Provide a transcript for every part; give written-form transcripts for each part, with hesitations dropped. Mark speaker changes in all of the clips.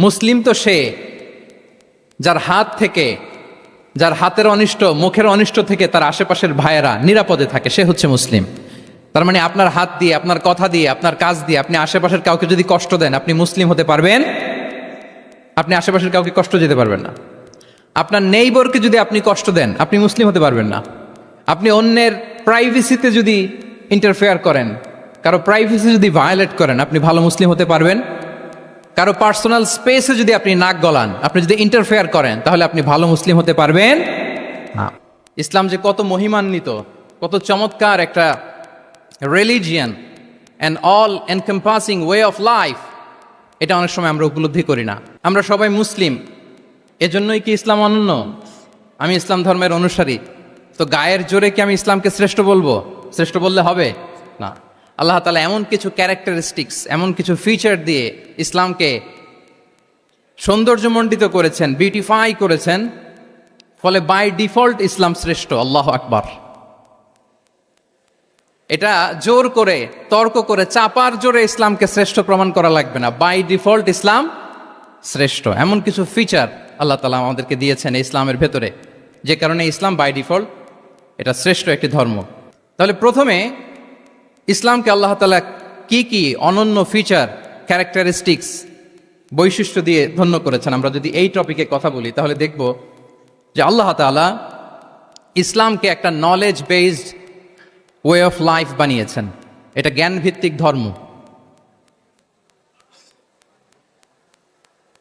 Speaker 1: মুসলিম তো সে যার হাত থেকে, যার হাতের অনিষ্ট, মুখের অনিষ্ট থেকে তার আশেপাশের ভাইয়েরা নিরাপদে থাকে, সে হচ্ছে মুসলিম। তার মানে আপনার হাত দিয়ে, আপনার কথা দিয়ে, আপনার কাজ দিয়ে আপনি আশেপাশের কাউকে যদি কষ্ট দেন, আপনি মুসলিম হতে পারবেন? আপনি আশেপাশের কাউকে কষ্ট দিতে পারবেন না। আপনার নেইবরকে যদি আপনি কষ্ট দেন, আপনি মুসলিম হতে পারবেন না। আপনি অন্যের প্রাইভেসিতে যদি ইন্টারফেয়ার করেন, কারো প্রাইভেসি যদি ভায়োলেট করেন, আপনি ভালো মুসলিম হতে পারবেন? কারো পার্সোনাল স্পেসে যদি আপনি নাক গলান, আপনি যদি ইন্টারফেয়ার করেন, তাহলে আপনি ভালো মুসলিম হতে পারবেন না। ইসলাম যে কত মহিমান্বিত, কত চমৎকার একটা religion and all encompassing way of life, এটা অনেক সময় আমরা উপলব্ধি করি না। আমরা সবাই মুসলিম, এজন্যই কি ইসলাম অনন্য? আমি ইসলাম ধর্মের অনুসারী, তো গায়ের জোরে কি আমি ইসলামকে শ্রেষ্ঠ বলবো? শ্রেষ্ঠ বললে হবে না। আল্লাহ তাআলা এমন কিছু ক্যারেক্টারিস্টিক্স, এমন কিছু ফিচার দিয়ে ইসলামকে সৌন্দর্যমণ্ডিত করেছেন, বিউটিফাই করেছেন, ফলে বাই ডিফল্ট ইসলাম শ্রেষ্ঠ। আল্লাহু আকবার। এটা জোর করে, তর্ক করে, চাপার জোরে ইসলামকে শ্রেষ্ঠ প্রমাণ করা লাগবে না। বাই ডিফল্ট ইসলাম শ্রেষ্ঠ। এমন কিছু ফিচার আল্লাহ তাআলা আমাদেরকে দিয়েছেন ইসলামের ভেতরে, যে কারণে ইসলাম বাই ডিফল্ট এটা শ্রেষ্ঠ একটি ধর্ম। তাহলে প্রথমে ইসলামকে আল্লাহ তাআলা কি কি অনন্য ফিচার, ক্যারেক্টারিস্টিক্স, বৈশিষ্ট্য দিয়ে ধন্য করেছেন। আমরা যদি এই টপিকে কথা বলি, তাহলে দেখব যে আল্লাহ তাআলা ইসলামকে একটা knowledge based way of life বানিয়েছেন। এটা জ্ঞান ভিত্তিক ধর্ম।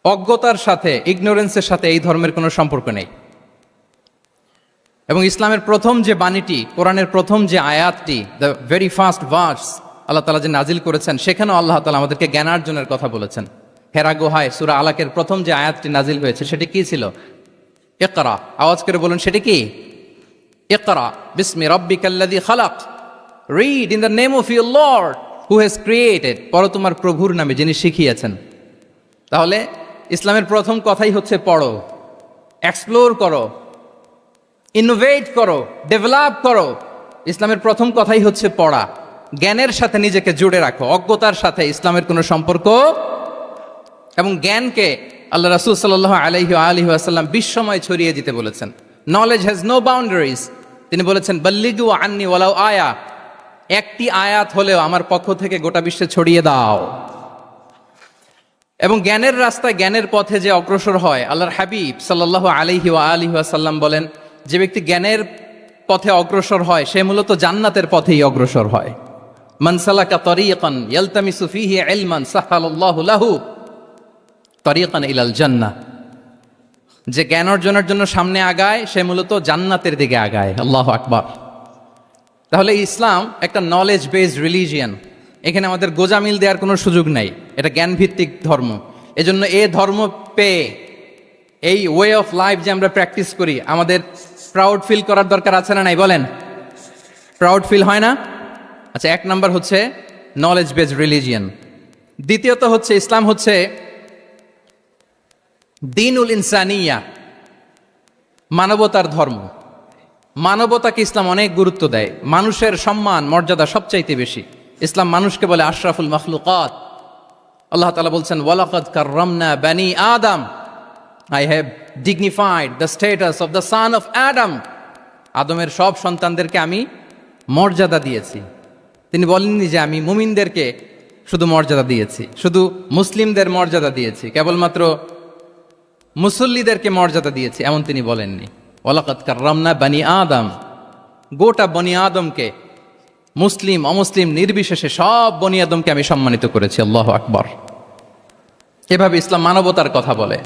Speaker 1: অজ্ঞতার সাথে, ইগনোরেন্সের সাথে এই ধর্মের কোনো সম্পর্ক নেই। এবং ইসলামের প্রথম যে বাণীটি, কোরআনের প্রথম যে আয়াতটি, দ্য ভেরি ফার্স্ট ভার্স আল্লাহ তাআলা যে নাজিল করেছেন, সেখানেও আল্লাহ তাআলা আমাদেরকে জ্ঞানার্জনের কথা বলেছেন। হেরা গুহায় সূরা আলাকের প্রথম যে আয়াতটি নাজিল হয়েছে, সেটি কি ছিল? ইকরা। আওয়াজ করে বলুন, সেটি কি? ইকরা বিসমি রাব্বিকাল্লাযী খালাক, read in the name of your lord who has created. পড়ো তোমার প্রভুর নামে, যিনি শিখিয়েছেন। তাহলে ইসলামের প্রথম কথাই হচ্ছে পড়ো, এক্সপ্লোর করো, ইনোভেট করো, ডেভেলপ করো। ইসলামের প্রথম কথাই হচ্ছে পড়া। জ্ঞানের সাথে নিজেকে জুড়ে রাখো, অজ্ঞতার সাথে ইসলামের কোনো সম্পর্ক। এবং জ্ঞানকে আল্লাহ রাসূল সাল্লাল্লাহু আলাইহি ওয়াসাল্লাম বিশ্বময় ছড়িয়ে দিতে বলেছেন। Knowledge has no boundaries. তিনি বলেছেন, বাল্লিগু আন্নি ওয়ালাউ আয়া, একটি আয়াত হলেও আমার পক্ষ থেকে গোটা বিশ্বে ছড়িয়ে দাও। এবং জ্ঞানের রাস্তায়, জ্ঞানের পথে যে অগ্রসর হয়, আল্লাহর হাবিব সাল্লাল্লাহু আলাইহি ওয়াসাল্লাম বলেন, যে ব্যক্তি জ্ঞানের পথে অগ্রসর হয়, সে মূলত জান্নাতের পথেই অগ্রসর হয়। মান সালাকা তরিকান ইয়ালতামিসু ফীহি ইলমান সাহালাল্লাহু লাহু তরিকান ইলাল জান্নাহ। যে জ্ঞান অর্জনের জন্য সামনে আগায়, সে মূলত জান্নাতের দিকে আগায়। আল্লাহু আকবার। তাহলে ইসলাম একটা নলেজ বেসড রিলিজিয়ান। এখানে আমাদের গোজামিল দেওয়ার কোনো সুযোগ নাই। এটা জ্ঞান ভিত্তিক ধর্ম। এজন্য এই ধর্ম পেয়ে, এই ওয়ে অফ লাইফ যে আমরা প্র্যাকটিস করি, আমাদের প্রাউড ফিল করার দরকার আছে না নাই? বলেন, প্রাউড ফিল হয় না? আচ্ছা, এক নাম্বার হচ্ছে নলেজ বেসড রিলিজিয়ান। দ্বিতীয়ত হচ্ছে ইসলাম হচ্ছে দ্বীনুল ইনসানিয়া, মানবতার ধর্ম। মানবতাকে ইসলাম অনেক গুরুত্ব দেয়। মানুষের সম্মান, মর্যাদা সবচাইতে বেশি। ইসলাম মানুষকে বলে আশরাফুল মখলুকাত। আল্লাহ তাআলা বলছেন, ওয়ালাকাদ কাররামনা বানি আদম, I have dignified the status of the son of Adam. আদমের সব সন্তানদেরকে আমি মর্যাদা দিয়েছি। তিনি বলেননি যে আমি মুমিনদেরকে শুধু মর্যাদা দিয়েছি, শুধু মুসলিমদের মর্যাদা দিয়েছি, কেবলমাত্র মুসল্লিদেরকে মর্যাদা দিয়েছি, এমন তিনি বলেননি। ওয়ালাকাদ কাররামনা বানি আদম, গোটা বনি আদমকে, মুসলিম অমুসলিম নির্বিশেষে সব বনি আদমকে আমি সম্মানিত করেছি। আল্লাহু আকবার। এভাবে ইসলাম মানবতার কথা বলে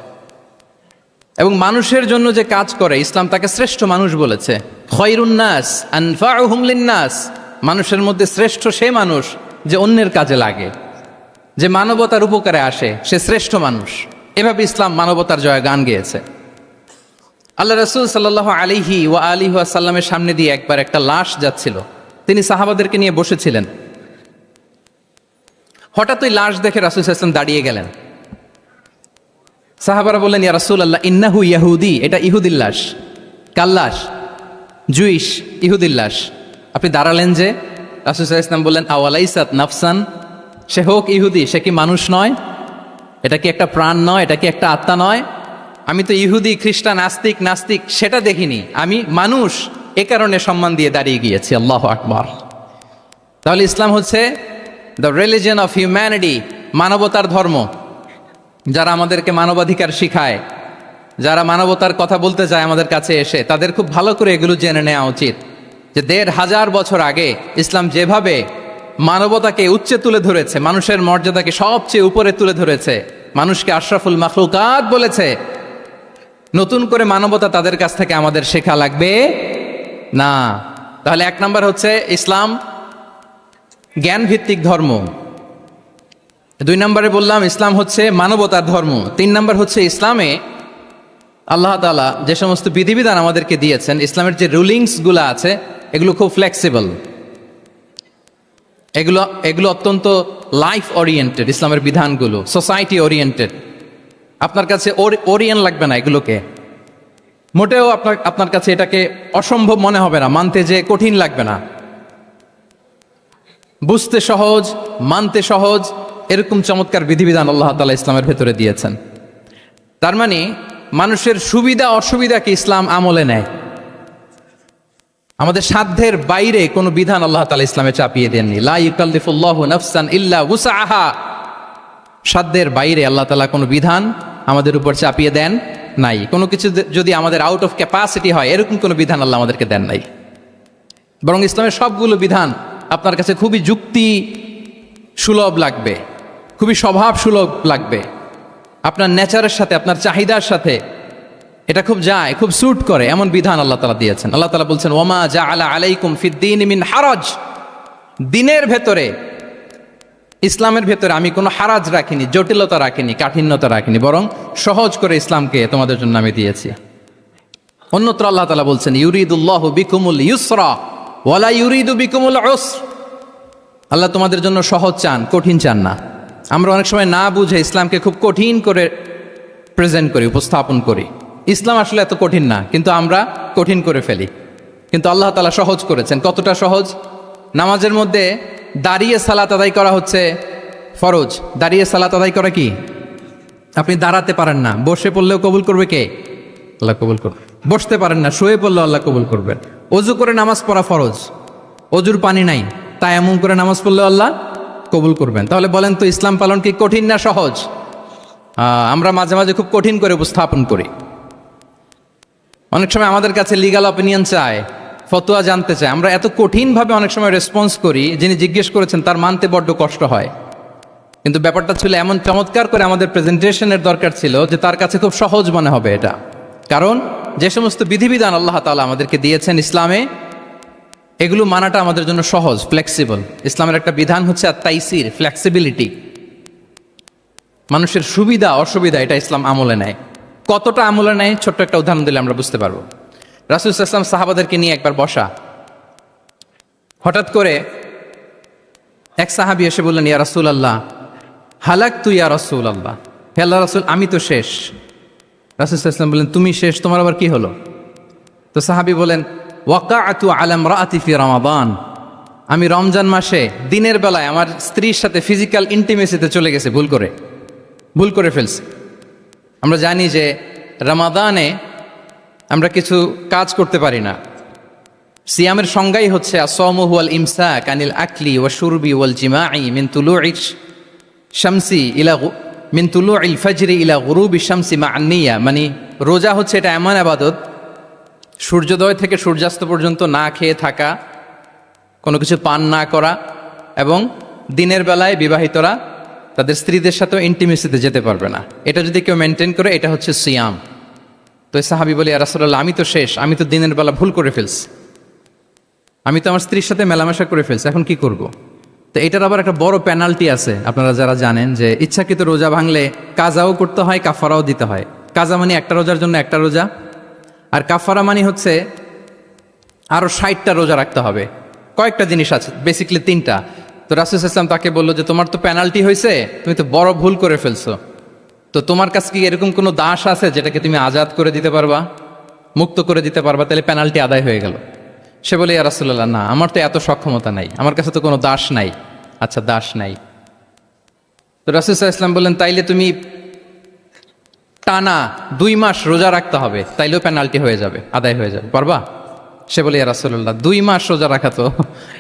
Speaker 1: এবং মানুষের জন্য যে কাজ করে, ইসলাম তাকে শ্রেষ্ঠ মানুষ বলেছে। খয়রুন নাস আনফাউহুম লিন্নাস, মানুষের মধ্যে শ্রেষ্ঠ সে মানুষ যে অন্যের কাজে লাগে, যে মানবতার উপকারে আসে, সে শ্রেষ্ঠ মানুষ। এভাবে ইসলাম মানবতার জয়গান গেয়েছে। আল্লাহ রাসূল সাল্লাল্লাহু আলাইহি ওয়াসাল্লামের সামনে দিয়ে একবার একটা লাশ যাচ্ছিল। তিনি সাহাবাদেরকে নিয়ে বসেছিলেন। হঠাৎ ওই লাশ দেখে রাসূল সাল্লাল্লাহু আলাইহি ওয়াসাল্লাম দাঁড়িয়ে গেলেন। সাহাবারা বললেন, ইয়া রাসূলুল্লাহ, ইন্নাহু ইয়াহুদি, এটা ইহুদির লাশ। কার লাশ? জুইশ, ইহুদির লাশ। আপনি দাঁড়ালেন যে? রাসূল সাল্লাল্লাহু আলাইহি ওয়াসাল্লাম বললেন, আওয়ালাইসাত নাফসান, সে হোক ইহুদি, সে কি মানুষ নয়? এটা কি একটা প্রাণ নয়? এটা কি একটা আত্মা নয়? আমি তো ইহুদি, খ্রিস্টান, আস্তিক, নাস্তিক সেটা দেখিনি, আমি মানুষ, এ কারণে সম্মান দিয়ে দাঁড়িয়ে গিয়েছি। আল্লাহু আকবার। তাহলে ইসলাম হচ্ছে দ্য রিলিজিয়ন অফ হিউম্যানিটি, মানবতার ধর্ম। যারা আমাদেরকে মানবাধিকার শিখায়, যারা মানবতার কথা বলতে চায় আমাদের কাছে এসে, তাদের খুব ভালো করে এগুলো জেনে নেওয়া উচিত যে ১৫০০ বছর আগে ইসলাম যেভাবে মানবতাকে উচ্চে তুলে ধরেছে, মানুষের মর্যাদাকে সবচেয়ে উপরে তুলে ধরেছে, মানুষকে আশরাফুল মাখলুকাত বলেছে, নতুন করে মানবতা তাদের কাছ থেকে আমাদের শেখা লাগবে না। তাহলে ১ নম্বর হচ্ছে ইসলাম জ্ঞান ভিত্তিক ধর্ম। ২ নম্বরে বললাম ইসলাম হচ্ছে মানবতার ধর্ম। ৩ নম্বর হচ্ছে ইসলামে আল্লাহ তাআলা যে সমস্ত বিধিবিধান আমাদেরকে দিয়েছেন, ইসলামের যে রুলিংসগুলো আছে এগুলো খুব ফ্লেক্সিবল, এগুলো অত্যন্ত লাইফ ওরিয়েন্টেড। ইসলামের বিধানগুলো সোসাইটি ওরিয়েন্টেড। আপনার কাছে ওরিয়েন্ট লাগবে না এগুলোকে, মোটেও আপনার কাছে এটাকে অসম্ভব মনে হবে না, মানতে যে কঠিন লাগবে না, বুঝতে সহজ, মানতে সহজ, এরকম চমৎকার বিধিবিধান আল্লাহ তাআলা ইসলামের ভেতরে দিয়েছেন। তার মানে মানুষের সুবিধা অসুবিধাকে ইসলাম আমলে নেয়। আমাদের সাধ্যের বাইরে কোনো বিধান আল্লাহ তাআলা ইসলামে চাপিয়ে দেননি। লা ইউকাল্লিফুল্লাহু নাফসান ইল্লা উসআহা। সাধ্যের বাইরে আল্লাহ তাআলা কোনো বিধান আমাদের উপর চাপিয়ে দেন নাই। কোনো কিছু যদি আমাদের আউট অফ ক্যাপাসিটি হয়, এরকম কোনো বিধান আল্লাহ আমাদেরকে দেন নাই। বরং ইসলামের সবগুলো বিধান আপনার কাছে খুবই যুক্তি সুলভ লাগবে, খুবই স্বভাব সুলভ লাগবে, আপনার নেচারের সাথে, আপনার চাহিদার সাথে এটা খুব যায়, খুব স্যুট করে, এমন বিধান আল্লাহ তাআলা দিয়েছেন। আল্লাহ তাআলা বলছেন ওয়ামা জাআলা আলাইকুম ফিদ্দীন মিন হারাজ। দিনের ভেতরে, ইসলামের ভেতরে আমি কোনো হারাজ রাখিনি, জটিলতা রাখিনি, কাঠিন্যতা রাখিনি, বরং সহজ করে ইসলামকে তোমাদের জন্য আমি দিয়েছি। অন্যত্র আল্লাহ তাআলা বলছেন ইউরিদুল্লাহু বিকুমুল ইউসরা ওয়ালা ইউরিদু বিকুমুল উসর। আল্লাহ তোমাদের জন্য সহজ চান, কঠিন চান না। আমরা অনেক সময় না বুঝে ইসলামকে খুব কঠিন করে প্রেজেন্ট করি, উপস্থাপন করি। ইসলাম আসলে এত কঠিন না, কিন্তু আমরা কঠিন করে ফেলি। কিন্তু আল্লাহ তাআলা সহজ করেছেন। কতটা সহজ? নামাজের মধ্যে দাঁড়িয়ে সালাত আদায় করা হচ্ছে ফরজ। দাঁড়িয়ে সালাত আদায় করা কি? আপনি দাঁড়াতে পারেন না, বসে পড়লেও কবুল করবে কে? আল্লাহ কবুল করবে। বসতে পারেন না, শুয়ে পড়লেও আল্লাহ কবুল করবেন। অজু করে নামাজ পড়া ফরজ, অজুর পানি নাই, তাই এমন করে নামাজ পড়লেও আল্লাহ কবুল করবেন। তাহলে বলেন তো ইসলাম পালন কি কঠিন না সহজ? আমরা মাঝে মাঝে খুব কঠিন করে উপস্থাপন করি। অনেক সময় আমাদের কাছে লিগাল অপিনিয়ন চায়, ফতোয়া জানতে চায়, আমরা এত কঠিনভাবে অনেক সময় রেসপন্স করি, যিনি জিজ্ঞেস করেছেন তার মানতে বড্ড কষ্ট হয়। কিন্তু ব্যাপারটা ছিল এমন চমৎকার করে আমাদের প্রেজেন্টেশনের দরকার ছিল যে তার কাছে খুব সহজ মনে হবে এটা। কারণ যে সমস্ত বিধিবিধান আল্লাহ তাআলা আমাদেরকে দিয়েছেন ইসলামে, এগুলো মানাটা আমাদের জন্য সহজ, ফ্লেক্সিবল। ইসলামের একটা বিধান হচ্ছে তাইসির, ফ্লেক্সিবিলিটি। মানুষের সুবিধা অসুবিধা এটা ইসলাম আমলে নেয়। কতটা আমলে নেয়, ছোট্ট একটা উদাহরণ দিলে আমরা বুঝতে পারবো। রাসূল সাল্লাল্লাহু আলাইহি ওয়াসাল্লাম সাহাবাদেরকে নিয়ে একবার বসা, হঠাৎ করে এক সাহাবী এসে বললেন ইয়া রাসূলুল্লাহ হালাকতু ইয়া রাসূলুল্লাহ, হে আল্লাহর রাসূল আমি তো শেষ। রাসূল সাল্লাল্লাহু আলাইহি ওয়াসাল্লাম বললেন তুমি শেষ, তোমার আবার কি হলো? তো সাহাবী বলেন ওয়াকাআতু আলা ইমরাআতি ফি রমাদান, আমি রমজান মাসে দিনের বেলায় আমার স্ত্রীর সাথে ফিজিক্যাল ইন্টিমেসিতে চলে গেছে, ভুল করে ফেলছি। আমরা জানি যে রমাদানে আমরা কিছু কাজ করতে পারি না। সিয়ামের সংজ্ঞাই হচ্ছে আসওমু হুয়াল ইমসাক আনিল আকলি ওয়া শুরবি ওয়াল জিমাই মিন তুলুইশ শামসি ইলা মিন তুলুইল ফাজরি ইলা গুরুবি শামসি মা আন-নিয়া। মানে রোজা হচ্ছে এটা এমন ইবাদত, সূর্যোদয় থেকে সূর্যাস্ত পর্যন্ত না খেয়ে থাকা, কোনো কিছু পান না করা, এবং দিনের বেলায় বিবাহিতরা তাদের স্ত্রীদের সাথেও ইন্টিমেসিতে যেতে পারবে না। এটা যদি কেউ মেনটেন করে, এটা হচ্ছে সিয়াম। তো সাহাবী বলে ইয়া রাসূলুল্লাহ আমি তো শেষ, আমি তো দিনের বেলা ভুল করে ফেলছি, আমি তো আমার স্ত্রীর সাথে মেলামেশা করে ফেলছি, এখন কি করব? তো এটার আবার একটা বড় পেনাল্টি আছে। আপনারা যারা জানেন যে ইচ্ছাকৃত রোজা ভাঙলে কাজাও করতে হয়, কাফারাও দিতে হয়। কাজা মানে একটা রোজার জন্য একটা রোজা, আর কাফারা মানে হচ্ছে আরো 60টা রোজা রাখতে হবে। কয়েকটা জিনিস আছে, বেসিক্যালি 3টা। তো রাসূল সাল্লাল্লাহু আলাইহি ওয়াসাল্লাম তাকে বললো যে তোমার তো পেনাল্টি হয়েছে, তুমি তো বড় ভুল করে ফেলছো, তো তোমার কাছে কি এরকম কোনো দাস আছে যেটাকে তুমি আজাদ করে দিতে পারবা, মুক্ত করে দিতে পারবা, তাহলে পেনাল্টি আদায় হয়ে গেল। সে বলে ইয়া রাসূলুল্লাহ না, আমার তো এত সক্ষমতা নাই, আমার কাছে তো কোনো দাস নাই। আচ্ছা দাস নাই, তো রাসূল সাল্লাল্লাহু আলাইহি ওয়াসাল্লাম বললেন, তাইলে তুমি টানা 2 মাস রোজা রাখতে হবে, তাইলেও পেনাল্টি হয়ে যাবে, আদায় হয়ে যাবে, পারবা? সে বলে, ইয়া রাসূলুল্লাহ 2 মাস রোজা রাখা তো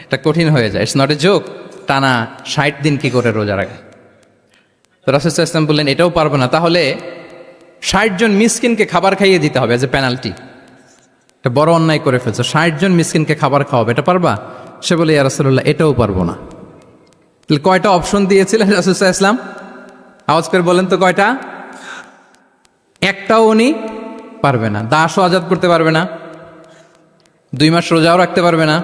Speaker 1: এটা কঠিন হয়ে যায়, ইটস নট এ জোক, টানা 60 দিন কি করে রোজা রাখা? তো রাসূল সাল্লাল্লাহু আলাইহি ওয়াসাল্লাম বললেন, এটাও পারবো না, তাহলে 60 জন মিসকিনকে খাবার খাইয়ে দিতে হবে এজ এ পেনাল্টি। এটা বড় অন্যায় করে ফেলছো, 60 জন মিসকিনকে খাবার খাওয়াবে, এটা পারবা? সে বলে, ইয়া রাসূলুল্লাহ এটাও পারবো না। তাহলে কয়টা অপশন দিয়েছিলেন রাসূল সাল্লাল্লাহু আলাইহি ওয়াসাল্লাম? আওয়াজ করে বলেন তো কয়টা? একটাও উনি পারবে না। দাসও আজাদ করতে পারবে না, 2 মাস রোজাও রাখতে পারবে না,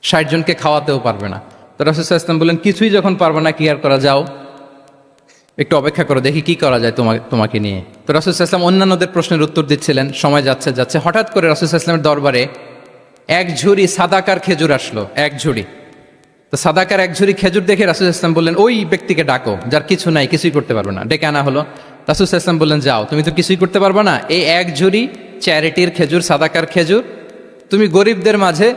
Speaker 1: 60 জনকে খাওয়াতেও পারবে না। তো রাসূল সাল্লাল্লাহু আলাইহি ওয়াসাল্লাম বললেন, কিছুই যখন পারবে না, কি আর করা, যাও একটু অপেক্ষা করো, দেখি কি করা যায় তোমাকে নিয়ে। তো রাসূল সাল্লাল্লাহু আলাইহি ওয়াসাল্লাম অন্যান্যদের প্রশ্নের উত্তর দিচ্ছিলেন, সময় যাচ্ছে, হঠাৎ করে রাসূল সাল্লাল্লাহু আলাইহি ওয়াসাল্লামের দরবারে 1 ঝুড়ি সাদাকার খেজুর আসলো, 1 ঝুড়ি। তো সাদাকার 1 ঝুড়ি খেজুর দেখে রাসূল সাল্লাল্লাহু আলাইহি ওয়াসাল্লাম বললেন, ওই ব্যক্তিকে ডাকো যার কিছু নাই, কিছুই করতে পারবে না। ডেকে আনা হলো। রাসূল সাল্লাল্লাহু আলাইহি ওয়াসাল্লাম বললেন, যাও, তুমি তো কিছুই করতে পারবে না, এই 1 ঝুড়ি চ্যারিটির খেজুর, সাদাকার খেজুর তুমি গরিবদের মাঝে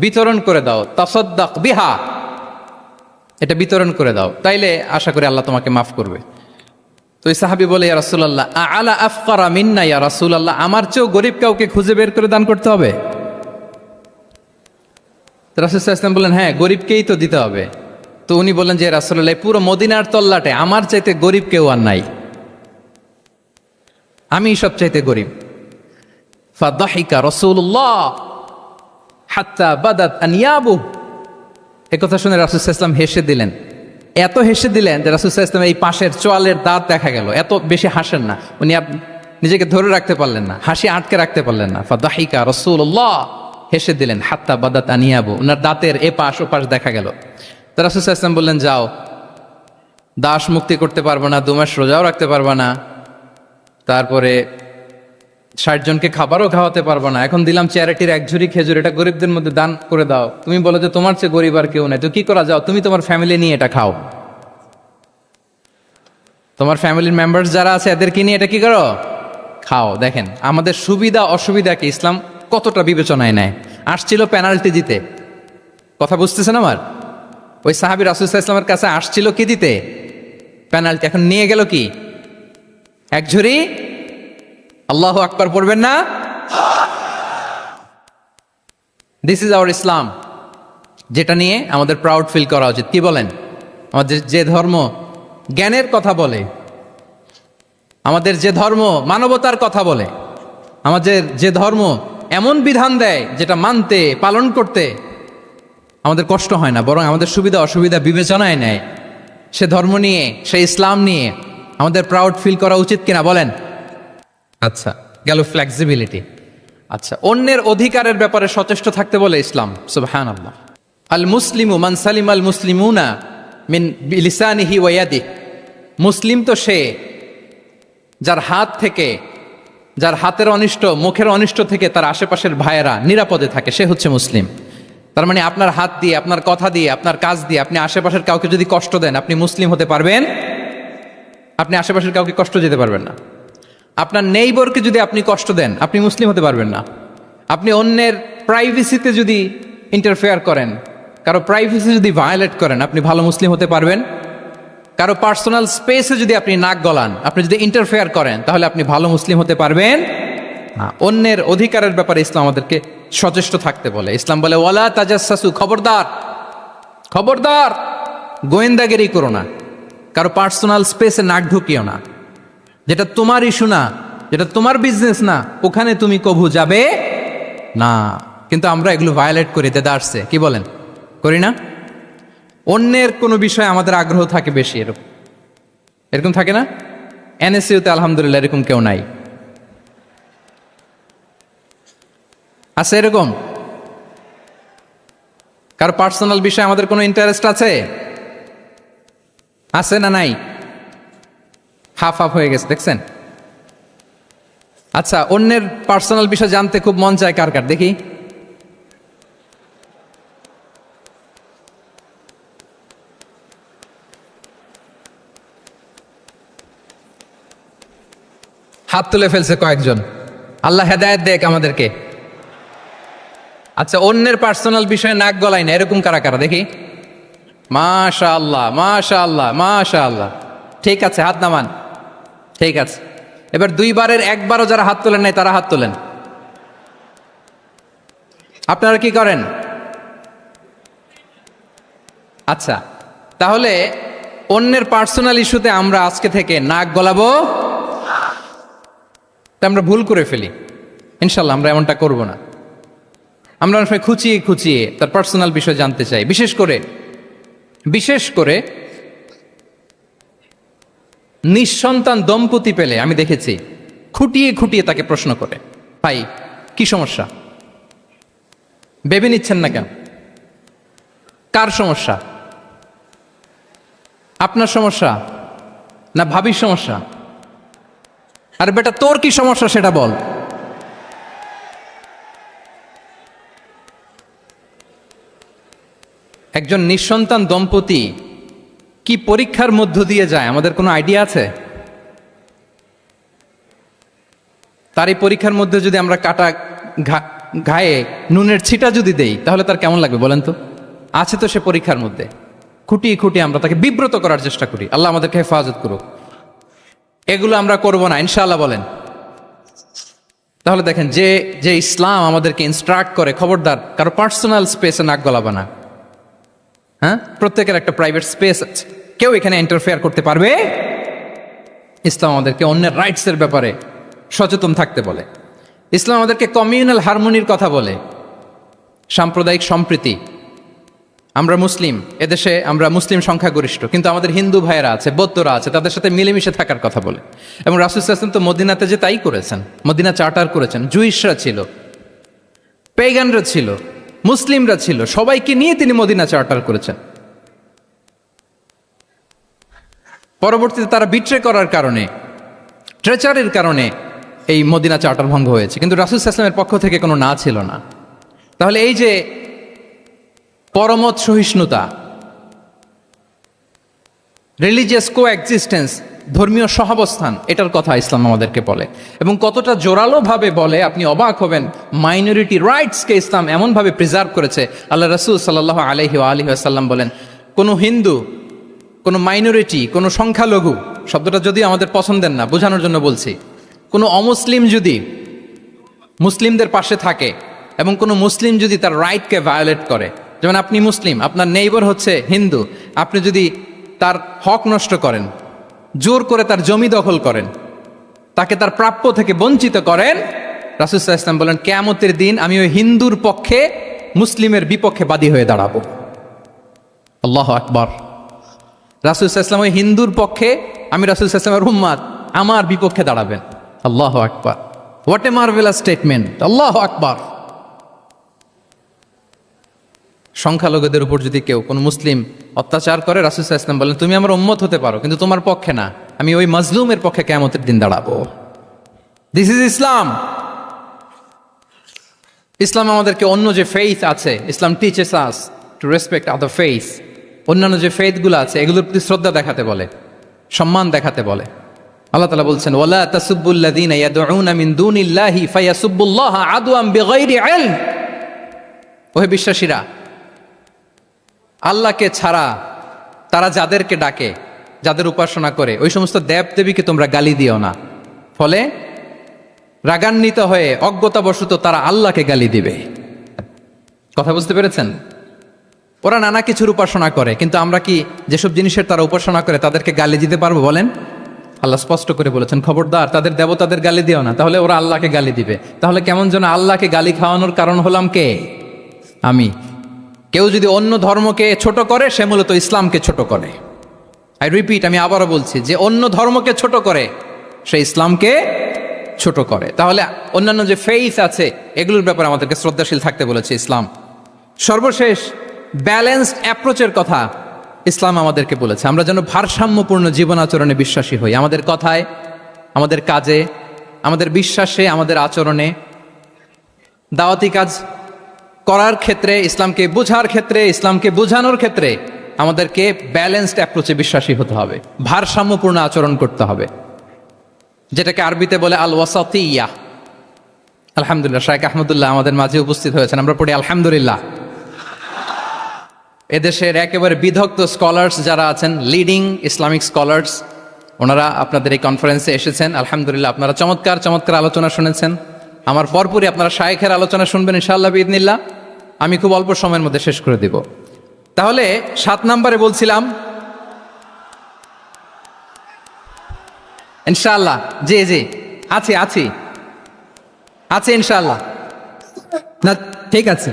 Speaker 1: বিতরণ করে দাও, তাসাদ্দাক বিহা, এটা বিতরণ করে দাও, তাইলে আশা করি আল্লাহ তোমাকে মাফ করবে। তো ওই সাহাবী বলে, ইয়া রাসূলুল্লাহ আলা আফকারা মিন্না ইয়া রাসূলুল্লাহ, আমার চেয়েও গরিব কাউকে খুঁজে বের করে দান করতে হবে? তো রাসূল সাল্লাল্লাহু আলাইহি ওয়াসাল্লাম বললেন, হ্যাঁ, গরিবকেই তো দিতে হবে। তো উনি বললেন যে, রাসূলুল্লাহ পুরো মদিনার তল্লাটে আমার চাইতে গরিব কেউ আর নাই, আমি সবচাইতে গরিব। ফাদাহিকা রাসূলুল্লাহ হাত্তা বাদাত আনিয়াবু, এই কথা শুনে রাসূল সাল্লাল্লাহু আলাইহি ওয়াসাল্লাম হেসে দিলেন, এত হেসে দিলেন যে রাসূল সাল্লাল্লাহু আলাইহি ওয়াসাল্লাম এই পাশের চোয়ালের দাঁত দেখা গেল। এত বেশি হাসেন না উনি, নিজেকে ধরে রাখতে পারলেন না, হাসি আটকে রাখতে পারলেন না। ফাদাহিকা রাসূলুল্লাহ, হেসে দিলেন, হাত্তা বাদাত আনিয়াবু, ওনার দাঁতের এপাশ ওপাশ দেখা গেল। তো রাসূল সাল্লাল্লাহু আলাইহি ওয়াসাল্লাম বললেন, যাও, দাস মুক্তি করতে পারবো না, 2 মাস রোজাও রাখতে পারবো না, তারপরে 60 জনকে খাবারও খাওয়াতে পারবো না, এখন দিলাম চ্যারিটির 1 ঝুড়ি খেজুর, এটা গরিবদের মধ্যে দান করে দাও। তুমি বলো যে তোমার চেয়ে গরিব আর কেউ নাই, তো কি করা, যাও তুমি তোমার ফ্যামিলি নিয়ে এটা খাও, তোমার ফ্যামিলির মেম্বার্স যারা আছে এদেরকে নিয়ে এটা কি করো, খাও। দেখেন আমাদের সুবিধা অসুবিধাকে ইসলাম কতটা বিবেচনায় নেয়। আসছিল পেনাল্টি দিতে, কথা বুঝতেছেন আমার? ওই সাহাবী রাসূল সাল্লাল্লাহু আলাইহি ওয়াসাল্লামের কাছে আসছিল কি দিতে, পেনাল্টি, এখন নিয়ে গেল কি, 1 ঝুড়ি। আল্লাহু আকবার পড়বেন না? দিস ইজ আওয়ার ইসলাম, যেটা নিয়ে আমাদের প্রাউড ফিল করা উচিত। কি বলেন? আমাদের যে ধর্ম জ্ঞানের কথা বলে, আমাদের যে ধর্ম মানবতার কথা বলে, আমাদের যে ধর্ম এমন বিধান দেয় যেটা মানতে পালন করতে আমাদের কষ্ট হয় না, বরং আমাদের সুবিধা অসুবিধা বিবেচনায় নেয়, সে ধর্ম নিয়ে, সে ইসলাম নিয়ে আমাদের প্রাউড ফিল করা উচিত কিনা বলেন? আচ্ছা, গেল ফ্লেক্সিবিলিটি। আচ্ছা, অন্যের অধিকারের ব্যাপারে সচেষ্ট থাকতে বলে ইসলাম। সুবহানাল্লাহ। আল মুসলিমু মান সালিম আল মুসলিমুনা মিন লিসানিহি ওয়া ইয়াদিহি, মুসলিম তো সে যার হাত থেকে, যার হাতের অনিষ্ট, মুখের অনিষ্ট থেকে তার আশেপাশের ভাইয়েরা নিরাপদে থাকে, সে হচ্ছে মুসলিম। তার মানে আপনার হাত দিয়ে, আপনার কথা দিয়ে, আপনার কাজ দিয়ে আপনি আশেপাশের কাউকে যদি কষ্ট দেন, আপনি মুসলিম হতে পারবেন? আপনি আশেপাশের কাউকে কষ্ট দিতে পারবেন না। আপনার নেইবরকে যদি আপনি কষ্ট দেন, আপনি মুসলিম হতে পারবেন না। আপনি অন্যের প্রাইভেসিতে যদি ইন্টারফেয়ার করেন, কারো প্রাইভেসি যদি ভায়োলেট করেন, আপনি ভালো মুসলিম হতে পারবেন? কারো পার্সোনাল স্পেসে যদি আপনি নাক গলান, আপনি যদি ইন্টারফেয়ার করেন, তাহলে আপনি ভালো মুসলিম হতে পারবেন না। অন্যের অধিকারের ব্যাপারে ইসলাম আমাদেরকে সচেষ্ট থাকতে বলে। ইসলাম বলে, ওয়ালা তাজাসসু, খবরদার, খবরদার, গোয়েন্দাগিরি করো না, কারো পার্সোনাল স্পেসে নাক ঢুকিও না, যেটা তোমার ইস্যু না, যেটা তোমার বিজনেস না, ওখানে তুমি কভু যাবে না। কিন্তু আমরা এগুলো ভায়োলেট করি, দেদারসে, কি বলেন, করি না? অন্যের কোনো বিষয়ে আমাদের আগ্রহ থাকে বেশি, এরকম থাকে না? এনএসইউতে আলহামদুলিল্লাহ এরকম কেউ নাই, আছে এরকম? কারো পার্সোনাল বিষয়ে আমাদের কোনো ইন্টারেস্ট আছে? আছে না নাই? হাফ হাফ হয়ে গেছে, দেখছেন? আচ্ছা, অন্যের পার্সোনাল বিষয় জানতে খুব মন চায় কার কার, দেখি। হাত তুলে ফেলছে কয়েকজন, আল্লাহ হেদায়েত দেখ আমাদেরকে। আচ্ছা, অন্যের পার্সোনাল বিষয়ে নাক গলায় না, এরকম কারা কারা, দেখি। মাশাআল্লাহ, মাশাআল্লাহ, মাশাআল্লাহ। ঠিক আছে, হাত নামান। ঠিক আছে, এবার দুইবারের একবারও যারা হাত তোলেন নাই তারা হাত তোলেন। আপনারা কি করেন? আচ্ছা, তাহলে অন্যের পার্সোনাল ইস্যুতে আমরা আজকে থেকে নাক গলাবো, তা আমরা ভুল করে ফেলি। ইনশাল্লাহ আমরা এমনটা করব না। আমরা অনেক সময় খুঁচিয়ে খুঁচিয়ে তার পার্সোনাল বিষয় জানতে চাই। বিশেষ করে নিঃসন্তান দম্পতি পেলে আমি দেখেছি খুঁটিয়ে খুঁটিয়ে তাকে প্রশ্ন করে, ভাই কি সমস্যা, বেবি নিচ্ছেন না কেন, কার সমস্যা, আপনার সমস্যা না ভাবির সমস্যা, আর বেটা তোর কি সমস্যা সেটা বল। একজন নিঃসন্তান দম্পতি কি পরীক্ষার মধ্য দিয়ে যায় আমাদের কোনো আইডিয়া আছে? তার এই পরীক্ষার মধ্যে যদি আমরা কাটা ঘায়ে নুনের ছিটা যদি দেই তাহলে তার কেমন লাগবে বলেন তো? আছে তো সে পরীক্ষার মধ্যে। খুঁটিয়ে খুঁটিয়ে আমরা তাকে বিব্রত করার চেষ্টা করি। আল্লাহ আমাদেরকে হেফাজত করুক। এগুলো আমরা করব না ইনশাআল্লাহ বলেন। তাহলে দেখেন যে ইসলাম আমাদেরকে ইনস্ট্রাক্ট করে, খবরদার কারো পার্সোনাল স্পেসে নাক গলাবে না। হ্যাঁ, প্রত্যেকের একটা প্রাইভেট স্পেস আছে, কেউ এখানে ইন্টারফেয়ার করতে পারবে। ইসলাম আমাদেরকে অন্যের রাইটসের ব্যাপারে সচেতন থাকতে বলে। ইসলাম আমাদেরকে কমিউনাল হারমোনির কথা বলে, সাম্প্রদায়িক সম্প্রীতি। আমরা মুসলিম, এদেশে আমরা মুসলিম সংখ্যাগরিষ্ঠ, কিন্তু আমাদের হিন্দু ভাইয়েরা আছে, বৌদ্ধরা আছে, তাদের সাথে মিলেমিশে থাকার কথা বলে। এবং রাসূল সাল্লাল্লাহু আলাইহি ওয়াসাল্লাম তো মদিনাতে যে তাই করেছেন, মদিনা চার্টার করেছেন। জুইশরা ছিল, পেগানরা ছিল, মুসলিমরা ছিল, সবাইকে নিয়ে তিনি মদিনা চার্টার করেছেন। পরবর্তীতে তারা বিট্রে করার কারণে, ট্রেচারের কারণে এই মদিনা চার্টার ভঙ্গ হয়েছে, কিন্তু রাসূল সাল্লাল্লাহু আলাইহি ওয়াসাল্লামের পক্ষ থেকে কোনো না ছিল না। তাহলে এই যে পরমত সহিষ্ণুতা, রিলিজিয়াস কো এক্সিস্টেন্স, ধর্মীয় সহাবস্থান, এটার কথা ইসলাম আমাদেরকে বলে। এবং কতটা জোরালোভাবে বলে আপনি অবাক হবেন। মাইনরিটি রাইটসকে ইসলাম এমনভাবে প্রিজার্ভ করেছে। আল্লাহ রাসূল সাল্লাল্লাহু আলাইহি ওয়াসাল্লাম বলেন, কোনো হিন্দু, কোনো মাইনরিটি, কোনো সংখ্যালঘু, শব্দটা যদিও আমাদের পছন্দের না, বোঝানোর জন্য বলছি, কোনো অমুসলিম যদি মুসলিমদের পাশে থাকে এবং কোনো মুসলিম যদি তার রাইটকে ভায়োলেট করে, যেমন আপনি মুসলিম, আপনার নেইবার হচ্ছে হিন্দু, আপনি যদি তার হক নষ্ট করেন, জোর করে তার জমি দখল করেন, তাকে তার প্রাপ্য থেকে বঞ্চিত করেন, রাসূল সাল্লাল্লাহু আলাইহি ওয়াসাল্লাম বলেন কিয়ামতের দিন আমি ওই হিন্দুর পক্ষে মুসলিমের বিপক্ষে বাদী হয়ে দাঁড়াবো। আল্লাহু আকবার। রাসূল সাল্লাল্লাহু আলাইহি ওয়াসাল্লাম ওই হিন্দুর পক্ষে, আমি রাসূল সাল্লাল্লাহু আলাইহি ওয়াসাল্লামের উম্মত, আমার বিপক্ষে দাঁড়াবেন। আল্লাহু আকবার। What a marvellous statement. আল্লাহু আকবার। সংখ্যালঘুদের উপর যদি কেউ কোনো মুসলিম অত্যাচার করে, রাসূল সাল্লাল্লাহু আলাইহি ওয়াসাল্লাম বলেন তুমি আমার উম্মত হতে পারো, কিন্তু তোমার পক্ষে না, আমি ওই মাজলুমের পক্ষে কিয়ামতের দিন দাঁড়াবো। দিস ইজ ইসলাম। ইসলাম আমাদেরকে অন্য যে ফেইথ আছে, Islam teaches us to respect other faith. অন্যান্য যে ফেইথগুলো আছে এগুলোর প্রতি শ্রদ্ধা দেখাতে বলে, সম্মান দেখাতে বলে। আল্লাহ তাআলা বলছেন ওয়ালা তাসুব্বুল্লাযীনা ইয়াদউনা মিন দুনিল্লাহি ফায়াসুব্বুল্লাহা আদওয়ান বিগাইরি ইলম। ওহে বিশ্বাসীরা, আল্লাহকে ছাড়া তারা যাদেরকে ডাকে, যাদের উপাসনা করে, ওই সমস্ত দেব দেবীকে তোমরা গালি দিও না। ফলে রাগান্বিত হয়ে অজ্ঞতাবশত তারা আল্লাহকে গালি দিবে। কথা বুঝতে পেরেছেন? ওরা নানা কিছুর উপাসনা করে, কিন্তু আমরা কি যেসব জিনিসের তারা উপাসনা করে তাদেরকে গালি দিতে পারবো বলেন? আল্লাহ স্পষ্ট করে বলেছেন খবরদার তাদের দেবতাদের গালি দিও না, তাহলে ওরা আল্লাহকে গালি দিবে। তাহলে কেমন যেন আল্লাহকে গালি খাওয়ানোর কারণ হলাম কে? আমি। কেউ যদি অন্য ধর্মকে ছোট করে সে মূলত ইসলামকে ছোট করে। আই রিপিট, আমি আবারও বলছি, যে অন্য ধর্মকে ছোট করে সে ইসলামকে ছোট করে। তাহলে অন্যান্য যে ফেইথ আছে এগুলোর ব্যাপারে আমাদেরকে শ্রদ্ধাশীল থাকতে বলেছে ইসলাম। সর্বশেষ ব্যালেন্সড অ্যাপ্রোচের কথা ইসলাম আমাদেরকে বলেছে। আমরা যেন ভারসাম্যপূর্ণ জীবন আচরণে বিশ্বাসী হই, আমাদের কথায়, আমাদের কাজে, আমাদের বিশ্বাসে, আমাদের আচরণে। দাওয়াতি কাজ করার ক্ষেত্রে, ইসলামকে বোঝার ক্ষেত্রে, ইসলামকে বোঝানোর ক্ষেত্রে আমাদেরকে ব্যালেন্সড অ্যাপ্রোচে বিশ্বাসী হতে হবে, ভারসাম্যপূর্ণ আচরণ করতে হবে, যেটাকে আরবিতে বলে আল ওয়াসাতিয়া। আলহামদুলিল্লাহ, শাইখ আহমদুল্লাহ আমাদের মাঝে উপস্থিত হয়েছেন, আমরা পড়ি আলহামদুলিল্লাহ। এদেশের একেবারে বিদগ্ধ স্কলার্স যারা আছেন, লিডিং ইসলামিক স্কলার্স, ওনারা আপনাদের এই কনফারেন্সে এসেছেন। আলহামদুলিল্লাহ, আপনারা চমৎকার চমৎকার আলোচনা শুনেছেন। আমার পরপরই আপনারা শায়েখের আলোচনা শুনবেন ইনশাআল্লাহ বিইذনিল্লাহ। আমি খুব অল্প সময়ের মধ্যে শেষ করে দিব। তাহলে 7 নম্বরে বলছিলাম ইনশাআল্লাহ। জি জি, আছি আছি আছে ইনশাআল্লাহ। না ঠিক আছে।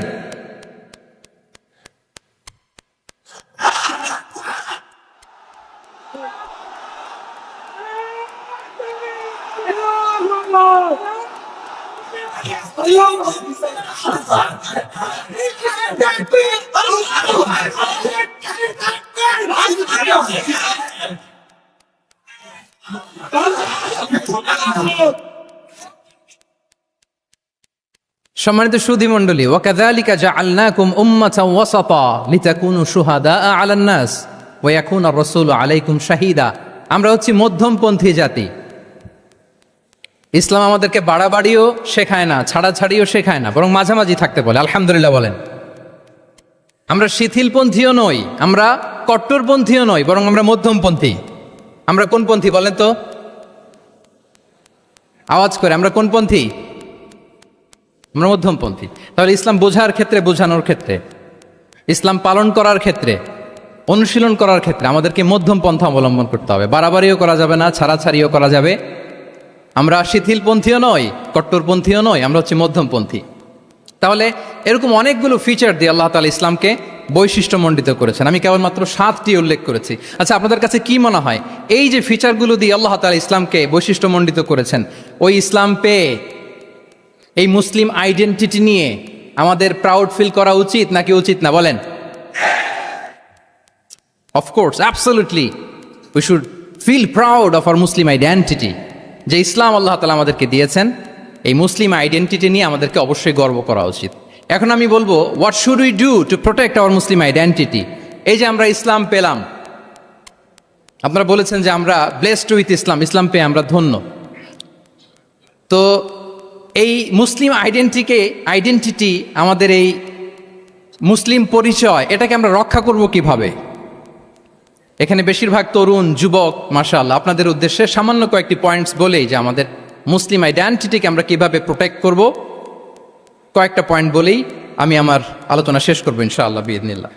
Speaker 1: সম্মানিত সুধী মণ্ডলী, ওয়াকাযালিকা জাআলনাকুম উম্মাতাও ওয়াসাতা লিতাকুনু শুহাদাআ আলান নাস ওয়া ইয়াকুনা আর-রাসূলু আলাইকুম শাহীদা। আমরা হচ্ছি মধ্যমপন্থী জাতি। ইসলাম আমাদেরকে বাড়াবাড়িও শেখায় না, ছাড়াছাড়িও শেখায় না, বরং মাঝামাঝি থাকতে বলে। আলহামদুলিল্লাহ বলেন। আমরা শিথিলপন্থীও নই, আমরা কট্টরপন্থীও নই, বরং আমরা মধ্যমপন্থী। আমরা কোন পন্থী বলেন তো? আওয়াজ করে, আমরা কোন পন্থী? আমরা মধ্যমপন্থী। তাহলে ইসলাম বোঝার ক্ষেত্রে, বোঝানোর ক্ষেত্রে, ইসলাম পালন করার ক্ষেত্রে, অনুশীলন করার ক্ষেত্রে আমাদেরকে মধ্যম পন্থা অবলম্বন করতে হবে। বাড়াবাড়িও করা যাবে না, ছাড়াছাড়িও করা যাবে। আমরা শিথিলপন্থীও নই, কট্টরপন্থীও নই, আমরা হচ্ছে মধ্যমপন্থী। তাহলে এরকম অনেকগুলো ফিচার দিয়ে আল্লাহ তাআলা ইসলামকে বৈশিষ্ট্যমণ্ডিত করেছেন। আমি কেবলমাত্র 7টি উল্লেখ করেছি। আচ্ছা, আপনাদের কাছে কি মনে হয়, এই যে ফিচারগুলো দিয়ে আল্লাহ তাআলা ইসলামকে বৈশিষ্ট্যমণ্ডিত করেছেন, ওই ইসলাম পেয়ে এই মুসলিম আইডেন্টিটি নিয়ে আমাদের প্রাউড ফিল করা উচিত নাকি উচিত না? বলেন। Of course, absolutely, we should feel proud of our Muslim identity. যে ইসলাম আল্লাহ তাআলা আমাদেরকে দিয়েছেন, এই মুসলিম আইডেন্টিটি নিয়ে আমাদেরকে অবশ্যই গর্ব করা উচিত। এখন আমি বলবো, what should we do to protect our Muslim identity? এই যে আমরা ইসলাম পেলাম, আপনারা বলেছেন যে আমরা ব্লেসড উইথ ইসলাম, ইসলাম পেয়ে আমরা ধন্য। তো এই মুসলিম আইডেন্টিটি, আমাদের এই মুসলিম পরিচয়, এটাকে আমরা রক্ষা করব কিভাবে? এখানে বেশিরভাগ তরুণ যুবক, মাশাআল্লাহ, আপনাদের উদ্দেশ্যে সামান্য কয়েকটি পয়েন্টস বলেই যে আমাদের মুসলিম আইডেন্টিটিকে আমরা কিভাবে প্রোটেক্ট করব, কয়েকটা পয়েন্ট বলেই আমি আমার আলোচনা শেষ করবো ইনশাআল্লাহ বিইذনিল্লাহ।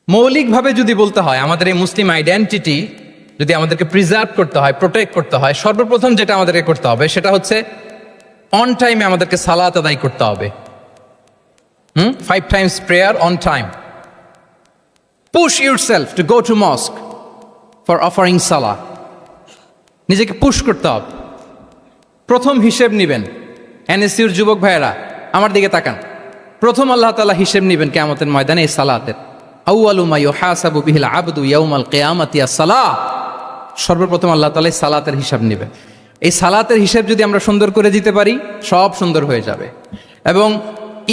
Speaker 1: মৌলিকভাবে যদি বলতে হয়, আমাদের এই মুসলিম আইডেন্টিটি যদি আমাদেরকে প্রিজার্ভ করতে হয়, প্রোটেক্ট করতে হয়, সর্বপ্রথম যেটা আমাদেরকে করতে হবে সেটা হচ্ছে অন টাইমে আমাদেরকে সালাত আদায় করতে হবে। 5 times prayer on time. Push yourself to go to mosque for offering salah. নিজেকে পুশ করতে হবে। প্রথম হিসেব নিবেন, এনএসইউর যুবক ভাইয়েরা আমার দিকে তাকান। প্রথম আল্লাহ তাআলা হিসেব নিবেন কিয়ামতের ময়দানে এই সালাতের। আউয়ালু মা ইউহাসাবু বিহিল আবদু ইয়াউমাল কিয়ামাতি আস-সালাহ। সর্বপ্রথম আল্লাহ তাআলা সালাতের হিসাব নেবেন। এই সালাতের হিসাব যদি আমরা সুন্দর করে দিতে পারি, সব সুন্দর হয়ে যাবে। এবং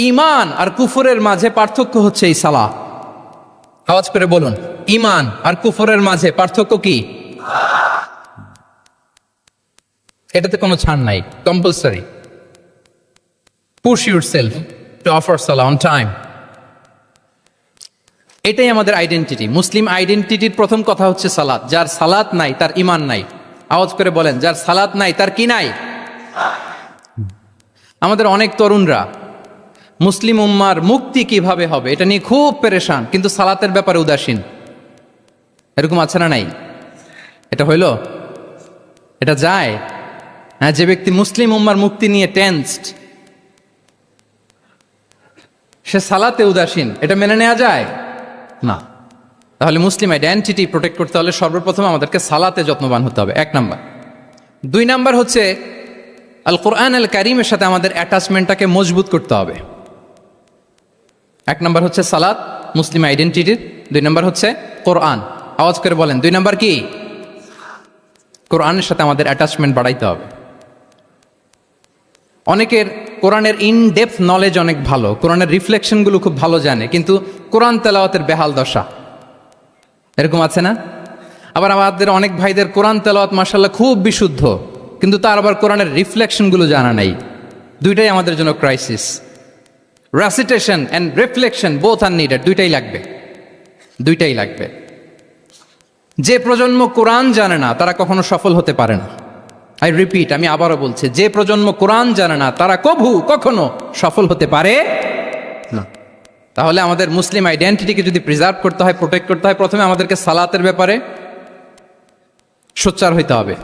Speaker 1: ঈমান আর কুফরের মাঝে পার্থক্য হচ্ছে এই সালাত। আওয়াজ করে বলুন, ঈমান আর কুফরের মাঝে পার্থক্য কি? এটাতে কোনো ছাড় নাই, compulsory. Push yourself to offer Salah on time. এটাই আমাদের আইডেন্টিটি। মুসলিম আইডেন্টিটির প্রথম কথা হচ্ছে সালাত। যার সালাত নাই তার ঈমান নাই। আওয়াজ করে বলেন, যার সালাত নাই তার কি নাই? আমাদের অনেক তরুণরা মুসলিম উম্মার মুক্তি কিভাবে হবে এটা নিয়ে খুব পেরেশান, কিন্তু সালাতের ব্যাপারে উদাসীন। এরকম আছে না নাই? এটা হইল? এটা যায়? হ্যাঁ, যে ব্যক্তি মুসলিম উম্মার মুক্তি নিয়ে টেন্সড, সে সালাতে উদাসীন, এটা মেনে নেওয়া যায় না। তাহলে মুসলিম আইডেন্টিটি প্রোটেক্ট করতে হলে সর্বপ্রথম আমাদেরকে সালাতে যত্নবান হতে হবে, 1 নাম্বার। 2 নাম্বার হচ্ছে আল কোরআন আল কারীমের সাথে আমাদের অ্যাটাচমেন্টটাকে মজবুত করতে হবে। 1 নাম্বার হচ্ছে সালাত মুসলিম আইডেন্টিটির, 2 নাম্বার হচ্ছে কোরআন। আওয়াজ করে বলেন, 2 নাম্বার কি? কোরআনের সাথে আমাদের অ্যাটাচমেন্ট বাড়াইতে হবে। অনেকের কোরআনের ইন ডেপথ নলেজ অনেক ভালো, কোরআনের রিফ্লেকশনগুলো খুব ভালো জানে, কিন্তু কোরআন তেলাওয়াতের বেহাল দশা। এরকম আছে না? আবার আমাদের অনেক ভাইদের কোরআন তেলাওয়াত মাশাআল্লাহ খুব বিশুদ্ধ, কিন্তু তার আবার কোরআনের রিফ্লেকশনগুলো জানা নাই। দুইটাই আমাদের জন্য crisis. Recitation and reflection both are needed, দুইটাই লাগবে। যে প্রজন্ম কোরআন জানে না তারা কখনো সফল হতে পারে না। আই রিপিট, আমি আবারও বলছি, যে প্রজন্ম কোরআন জানে না তারা কখনো সফল হতে পারে না। তাহলে আমাদের মুসলিম আইডেন্টিটিকে যদি প্রিজার্ভ করতে হয়, প্রোটেক্ট করতে হয়, প্রথমে আমাদেরকে সালাতের ব্যাপারে সোচ্চার হইতে হবে,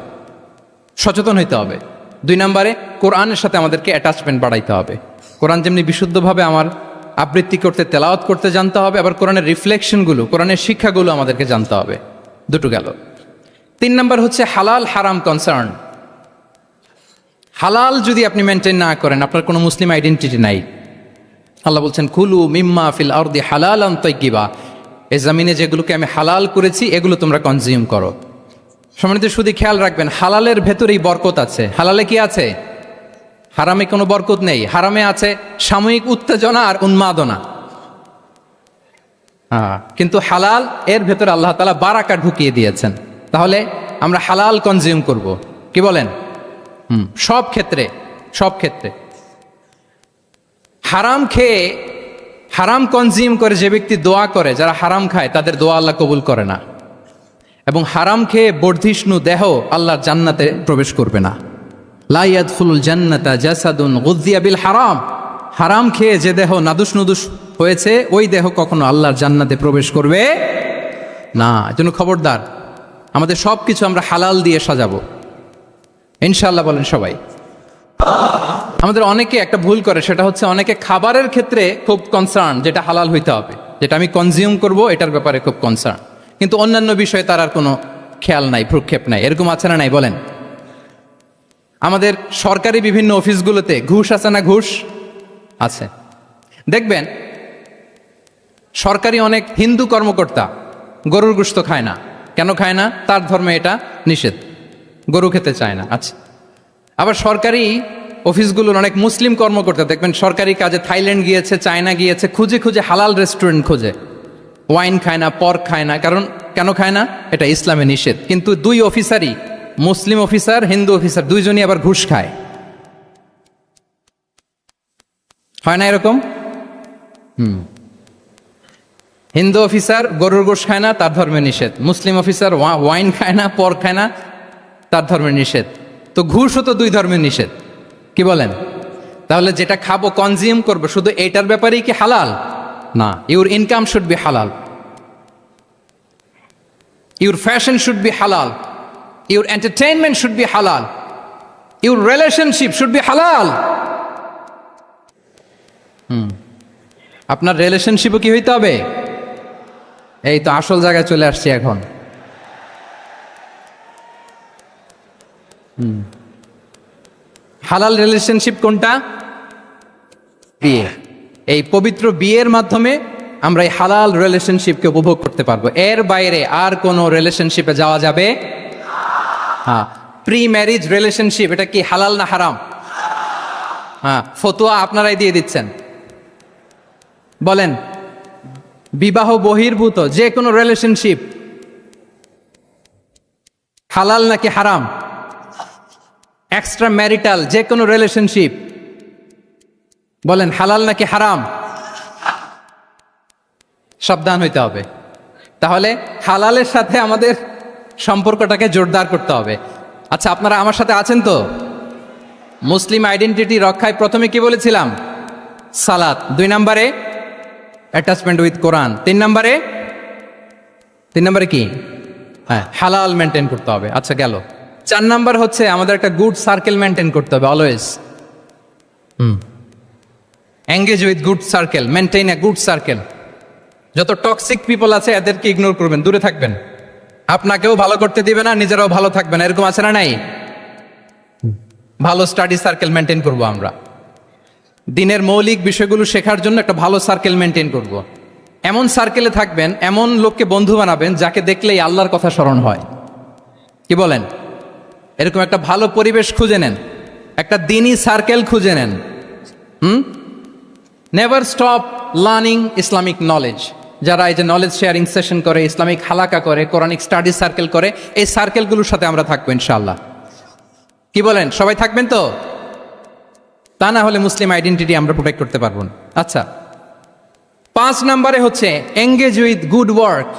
Speaker 1: সচেতন হইতে হবে। 2 নম্বরে কোরআনের সাথে আমাদেরকে অ্যাটাচমেন্ট বাড়াইতে হবে। কোরআন যেমনি বিশুদ্ধভাবে আমার আবৃত্তি করতে, তেলাওয়াত করতে জানতে হবে, আবার কোরআনের রিফ্লেকশনগুলো, কোরআনের শিক্ষাগুলো আমাদেরকে জানতে হবে। দুটো গেল। 3 নম্বর হচ্ছে হালাল হারাম কনসার্ন। হালাল যদি আপনি মেনটেন না করেন, আপনার কোনো মুসলিম আইডেন্টিটি নাই। আল্লাহ বলছেন কুলু মিম্মা ফিল আরদি হালালান তাইয়্যিবা, এই জমিনে যেগুলোকে আমি হালাল করেছি এগুলো তোমরা কনজিউম করো। সম্মানিত শুধু খেয়াল রাখবেন, হালালের ভেতরেই বরকত আছে। হালালে কি আছে? হারামে কোনো বরকত নেই। হারামে আছে সাময়িক উত্তেজনা আর উন্মাদনা। কিন্তু হালাল, এর ভেতরে আল্লাহ তাআলা বারাকা ঢুকিয়ে দিয়েছেন। তাহলে আমরা হালাল কনজিউম করব, কি বলেন? সব ক্ষেত্রে। হারাম খেয়ে, হারাম কনজিউম করে যে ব্যক্তি দোয়া করে, যারা হারাম খায় তাদের দোয়া আল্লাহ কবুল করে না। এবং হারাম খেয়ে বর্ধিষ্ণু দেহ আল্লাহর জান্নাতে প্রবেশ করবে না। লা ইয়াদখুলুল জান্নাতা জাসাদুন গুযিয়া বিল হারাম। হারাম খেয়ে যে দেহ নাদুস নুদুস হয়েছে, ওই দেহ কখনো আল্লাহর জান্নাতে প্রবেশ করবে না। এজন্য খবরদার, আমাদের সব কিছু আমরা হালাল দিয়ে সাজাবো ইনশাআল্লাহ। বলেন সবাই। আমাদের অনেকে একটা ভুল করে, সেটা হচ্ছে অনেকে খাবারের ক্ষেত্রে খুব কনসার্ন, যেটা হালাল হইতে হবে, যেটা আমি কনজিউম করব এটার ব্যাপারে খুব কনসার্ন, কিন্তু অন্যান্য বিষয়ে তার আর কোনো খেয়াল নাই, ভ্রুক্ষেপ নাই। এরকম আছে না নাই বলেন? আমাদের সরকারি বিভিন্ন অফিসগুলোতে ঘুষ আছে না? ঘুষ আছে। দেখবেন সরকারি অনেক হিন্দু কর্মকর্তা গরুর গোশত খায় না। কেন খায় না? তার ধর্মে এটা নিষেধ, গরু খেতে চায় না। আচ্ছা, আবার সরকারি অফিসগুলোর অনেক মুসলিম কর্মকর্তা দেখবেন সরকারি কাজে থাইল্যান্ড গিয়েছে, চায়না গিয়েছে, খুঁজে খুঁজে হালাল রেস্টুরেন্ট খোঁজে, ওয়াইন খায় না, পর্ক খায় না। কারণ কেন খায় না? এটা ইসলামে নিষেধ। কিন্তু 2 অফিসারই, মুসলিম অফিসার, হিন্দু অফিসার, দুইজনই আবার ঘুষ খায়। হয় না এরকম? হিন্দু অফিসার গরুর গোশ খায় না, তার ধর্মে নিষেধ। মুসলিম অফিসার ওয়াইন খায় না, পর্ক খায় না, তার ধর্মে নিষেধ। তো ঘুষও তো 2 ধর্মের নিষেধ, কি বলেন? তাহলে যেটা খাবো, কনজিউম করবো, শুধু এইটার ব্যাপারেই কি হালাল? না। ইউর ইনকাম শুড বি হালাল, ইউর ফ্যাশন শুড বি হালাল, ইউর এন্টারটেইনমেন্ট শুড বি হালাল, ইউর রিলেশনশিপ শুড বি হালাল। আপনার রিলেশনশিপও কি হইতে হবে? এই তো আসল জায়গায় চলে আসছি এখন। হালাল রিলেশনশিপ কোনটা? বিয়ে। এই পবিত্র বিয়ের মাধ্যমে আমরা এই হালাল রিলেশনশিপকে উপভোগ করতে পারবো। এর বাইরে আর কোনো রিলেশনশিপে যাওয়া যাবে? হ্যাঁ। প্রি ম্যারিজ রিলেশনশিপ, এটা কি হালাল না হারাম? হ্যাঁ, ফতোয়া আপনারাই দিয়ে দিচ্ছেন। বলেন, বিবাহ বহির্ভূত যে কোনো রিলেশনশিপ হালাল নাকি হারাম? এক্সট্রা ম্যারিটাল যে কোনো রিলেশনশিপ বলেন হালাল নাকি হারাম? সাবধান হইতে হবে। তাহলে হালালের সাথে আমাদের সম্পর্কটাকে জোরদার করতে হবে। আচ্ছা, আপনারা আমার সাথে আছেন তো? মুসলিম আইডেন্টিটি রক্ষায় প্রথমে কি বলেছিলাম? সালাত। 2 নম্বরে অ্যাটাচমেন্ট উইথ কোরআন। 3 নম্বরে কি? হ্যাঁ, হালাল মেনটেন করতে হবে। আচ্ছা, গেল। 4 নম্বর হচ্ছে আমাদের একটা গুড সার্কেল মেনটেন করতে হবে always. Engage with good circle, maintain a good circle. যত টক্সিক পিপল আছে এদেরকে ইগনোর করবেন, দূরে থাকবেন। আপনাকেও ভালো করতে দিবে না, নিজেরাও ভালো থাকবেন। এরকম আছে না নাই? ভালো স্টাডি সার্কেল মেনটেন করব আমরা। দিনের মৌলিক বিষয়গুলো শেখার জন্য একটা ভালো সার্কেল মেনটেন করব। এমন সার্কেলে থাকবেন, এমন লোককে বন্ধু বানাবেন যাকে দেখলেই আল্লাহর কথা স্মরণ হয়। কি বলেন? এরকম একটা ভালো পরিবেশ খুঁজে নেন, একটা দিনী সার্কেল খুঁজে নেন। Never stop learning Islamic knowledge. যারা এই যে নলেজ শেয়ারিং সেশন করে, ইসলামিক হালাকা করে, কোরআনিক স্টাডি সার্কেল করে, এই সার্কেলগুলোর সাথে আমরা থাকবো ইনশাআল্লাহ। কি বলেন? সবাই থাকবেন তো? তা না হলে মুসলিম আইডেন্টিটি আমরা প্রোটেক্ট করতে পারবো না। আচ্ছা, 5 নম্বরে হচ্ছে এঙ্গেজ উইথ গুড ওয়ার্ক।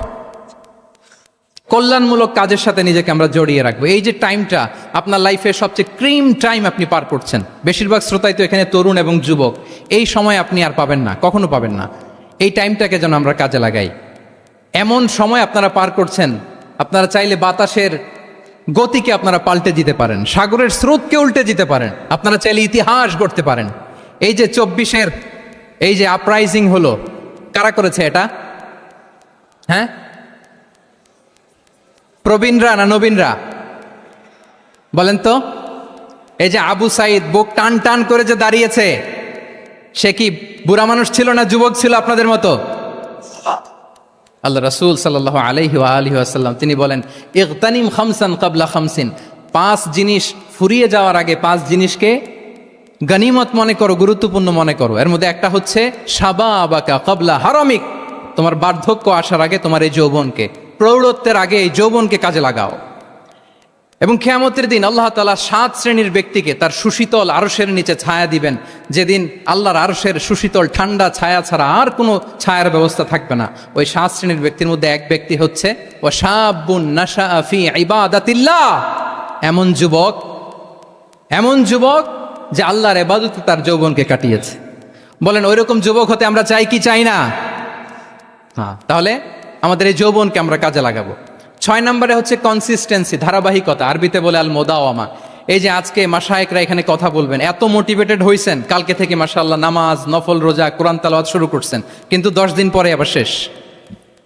Speaker 1: কল্যাণমূলক কাজের সাথে নিজেকে আমরা জড়িয়ে রাখবো। এই যে টাইমটা আপনার লাইফের সবচেয়ে ক্রিম টাইম আপনি পার করছেন, বেশিরভাগ শ্রোতাই তো এখানে তরুণ এবং যুবক, এই সময় আপনি আর পাবেন না, কখনো পাবেন না। এই টাইমটাকে যেন আমরা কাজে লাগাই। এমন সময় আপনারা পার করছেন, আপনারা চাইলে বাতাসের গতিকে আপনারা পাল্টে দিতে পারেন, সাগরের স্রোতকে উল্টে দিতে পারেন, আপনারা চাইলে ইতিহাস গড়তে পারেন। এই যে 24-এর এই যে আপরাইজিং হলো, কারা করেছে এটা? হ্যাঁ, প্রবীণরা না নবীনরা? বলেন তো। এই যে আবু সাইদ বুক টান টান করে যে দাঁড়িয়েছে, সে কি বুড়া মানুষ ছিল না যুবক ছিল আপনাদের মতো? আল্লাহ রাসূল সাল্লাল্লাহু আলাইহি ওয়া আলিহি ওয়াসাল্লাম তিনি বলেন, ইগতানিম খামসান ক্বাবলা খামসিন, 5 জিনিস ফুরিয়ে যাওয়ার আগে 5 জিনিসকে গনিমত মনে করো, গুরুত্বপূর্ণ মনে করো। এর মধ্যে একটা হচ্ছে শাবাবাকা ক্বাবলা হারামিক, তোমার বার্ধক্য আসার আগে তোমার এই যৌবনকে, প্রৌঢ়ত্বের আগে এই যৌবনকে কাজে লাগাও। এবং কিয়ামতের দিন আল্লাহ তাআলা 7 শ্রেণীর ব্যক্তিকে তার সুশীতল আরশের নিচে ছায়া দিবেন, যেদিন আল্লাহর আরশের সুশীতল ঠান্ডা ছায়া ছাড়া আর কোনো ছায়ার ব্যবস্থা থাকবে না। ওই 7 শ্রেণীর ব্যক্তির মধ্যে এক ব্যক্তি হচ্ছে ওয়া শাবুন নাশাআ ফি ইবাদাতিল্লাহ, এমন যুবক যে আল্লাহর ইবাদতে তার যৌবনকে কাটিয়েছে। বলেন ওইরকম যুবক হতে আমরা চাই কি চাই না? হ্যাঁ, তাহলে আমাদের এই যৌবনকে আমরা কাজে লাগাবো। 6 নম্বরে হচ্ছে কনসিস্টেন্সি, ধারাবাহিকতা, আরবিতে বলে আল মোদাওয়ামা। এই যে আজকে মাশায়েখরা এখানে কথা বলবেন, এত মোটিভেটেড হয়েছেন, কালকে থেকে মাশাআল্লাহ নামাজ, নফল, রোজা, কোরআন তেলাওয়াত শুরু করছেন, কিন্তু 10 দিন পরে আবার শেষ,